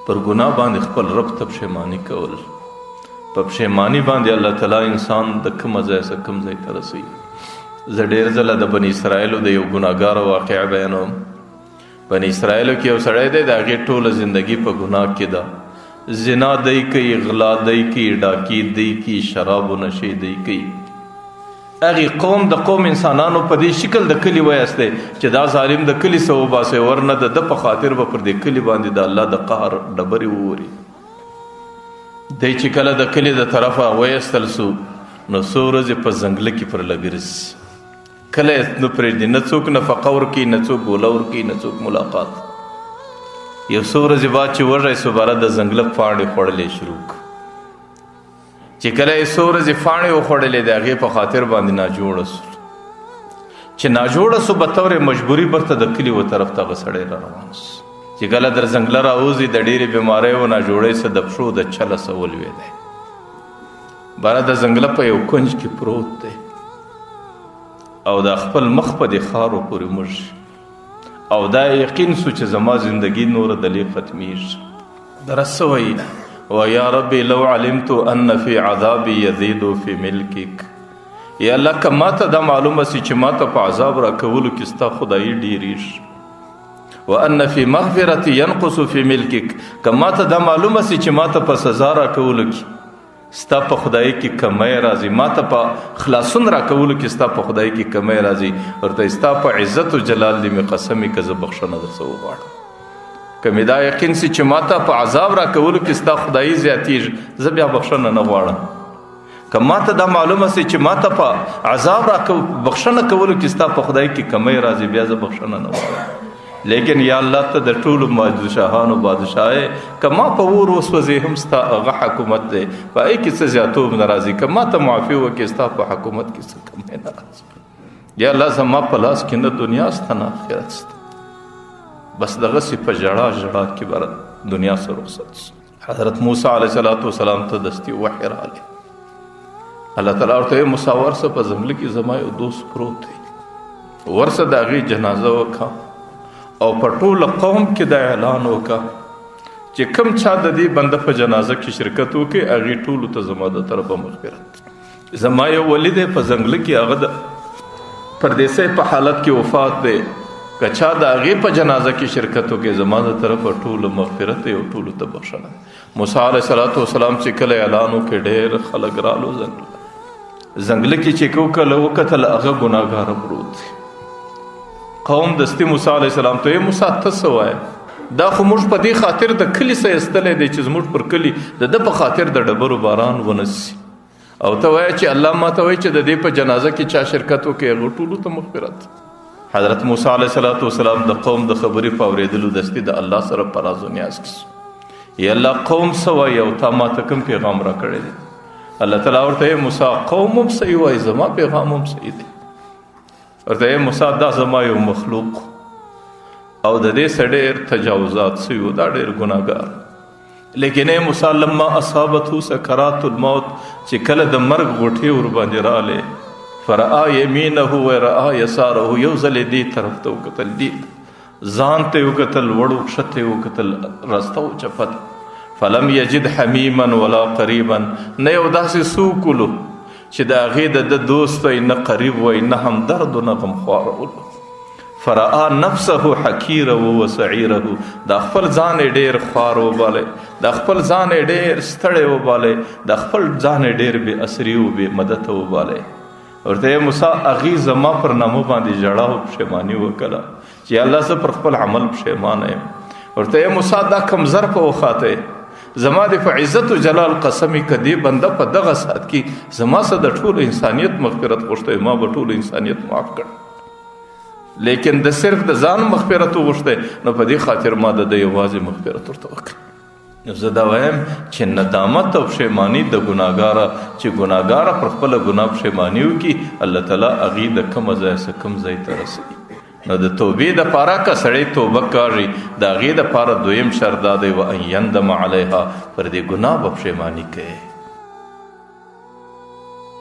پر ګناه باندې خپل رب ته پښیماني کول. په پښیماني باندې الله تعالی انسان د کوم ځای څخه کوم ځای ته رسوي. زه ډېر ځله د بني اسرائیلو د یو ګناهګار واقعه بیانوم. بني اسرائیلو کې یو سړی دی، د هغې ټوله زندگی په ګناه کې ده. زنا دی کوي، غلا دی کوي، ډاکي دی کوي، شراب و نشې دی کوي. هغې قوم د قوم انسانانو په دې شکل د کلي ویستی چې دا ظالم د کلي څه وباسئ، ورنه د ده په خاطر به پر دې کلي باندې د الله د قهر ډبرې ووري. دی چې کله د کلي د طرفه ویستل سو نو څو ورځې په ځنګله کې پر لګرسي. کله یې نه پرېږدي، نه څوک نفقه ورکوي، نه څوک ګوله ورکوي، نه څوک ملاقات. یو څو ورځې بعد چې وږی سو باره د ځنګله پاڼې خوړلې شروع کړه. چې کله یې څو ورځې پاڼې وخوړلې د هغې په خاطر باندې ناجوړه سو. چې ناجوړه سو به طور مجبوري برته د کلي و طرف ته هغه سړی را روان سو. چې کله در ځنګله راوځي د ډېرې بیمارۍ و ناجوړۍ څه د پښو د چله څه ولوېدی. باره د ځنګله په یو کنج کې پروت دی او دا خپل مخ په دې خارو پورې موږي او دا یقین سو چې زما زندگی نور دلې ختمیږي. درس وایي ویا ربي لو علمت ان في عذابي يزيد في ملكك. یا الله که ماته دا معلومه سي چې ماته په عذاب راکولو کې ستا خدایي ډېرېږي. وان في مغفرتي ينقص في ملكك. که ماته دا معلومه سي چې ماته په سزا راکولو کې ستا په خدای کې کمی راځي، ماته په خلاصون راکولو کې ستا په خدای کې کمی راځي، ورته ستا په عزت و جلال دې مې قسمي که زه بخښنه درڅه وغواړم. که مې دا یقین سي چې ماته په عذاب راکولو کې ستا خدایي زیاتېږي، زه بیا بخښنه نه غواړم. که ماته دا معلومه سي چې ماته په عذاب بخښنه کولو کې ستا په خدای کې کمی راځي، بیا زه بخښنه نه غواړم. لیکن یا الله ته د ټولو بادشاهانو بادشاه که ما په اور وسوځې هم ستا هغه حکومت دی، په هغې کې څه زیاتوب نه راځي. که ما ته معافي وکړې ستا په حکومت کې څه کمی نه راځي. یا الله زما په لاس کې نه دنیا سته نه آخرت سته. بس دغسې په ژړا ژړا کې به دنیا سره رخصت سو. حضرت موسی علیه السلام ته دستي وحی راغلی. الله تعالی ورته موسی ورسه په ځنګله کې زما یو دوست پروت دی، ورسه د هغې جنازه وکړه او په ټوله قوم کې دا اعلان وکړه چې کوم چا د دې بنده په جنازه کې شرکت وکړي هغې ټولو ته زما د طرفه مغفرت. زما یو ولي دی په ځنګله کې، هغه د پردیسی په حالت کې وفات دی، که چا د هغې په جنازه کې شرکت وکړي زما د طرفه ټولو مغفرت دی او ټولو ته بخښنه. موسی علیه السلام چې کله اعلان وکړي ډېر خلک رالو ځنګله کې چې وکتل هغه ګناهګاره پروت دی. قوم دستی موسی علیه السلام ته موسی ته څه وایې؟ دا خو موږ په دې خاطر د کلي څه ایستلی دی چې زموږ پر کلي د ده په خاطر د ډبرو باران ونسي، او ته وایې چې الله ماته وایي چې د دې په جنازه کې چا شرکت وکړي هغه ټولو ته مغفرت. حضرت موسی علیه السلام د قوم د خبرې په اورېدلو دستي د الله سره په راز و نیاز کې سو. یا الله قوم څه وایي او تا ماته کوم پیغام راکړی دی؟ الله تعالی ورته موسی قوم هم صحیح وایي، زما پیغام هم صحیح دی. ورته موسی دا زما یو مخلوق او د دې سره ډېر تجاوزات سوي و، دا ډېر ګناهګار. لیکن موسی لما اصابته سکرات الموت چې کله د مرګ غوټې ورباندې راغلې فرآ یمینه و رآ یساره، یو ځل دې طرف ته وکتل، دې ځان ته وکتل، وړو کښته وکتل، راسته و چپت. فلم یجد حمیما ولا قریبا، نه یو داسې څوک ولو چې د هغې د دوست وی، نه قریب وی، نه همدرد و نه غمخواره ولو. فرآ نفسه حقیره و سعیره، دا خپل ځان یې ډېر خوار وبالی، دا خپل ځان یې ډېر ستړی وبالی، دا خپل ځان یې ډېر بې اثري و بې مدته وبالی. ورته موسی هغې زما پر نامه باندې ژړا او پښیماني وکړه چې الله زه پر خپل عمل پښیمانه یم. ورته موسی دا کم ظرفه وخاته، زما د په عزت و جلال قسمی که دې بنده په دغه ساعت کې زما څخه د ټول انسانیت مغفرت غوښتی، ما به ټول انسانیت معاف کړ. لیکن د صرف د ځان مغفرت وغوښتی، نو په دې خاطر ما د ده یوازې مغفرت ورته وکړ. نو زه دا وایم چې ندامت او پښیماني د ګناهګاره چې ګناهګاره پر خپله ګناه پښیماني وکړي، الله تعالی هغې د کومه ځایه څه کوم ځای ته رسوي. نو د توبې دپاره که سړی توبه کاږي د هغې دپاره دویم شرط دا دی و ان یندم علیها، پر دې ګناه به پښیماني کوي.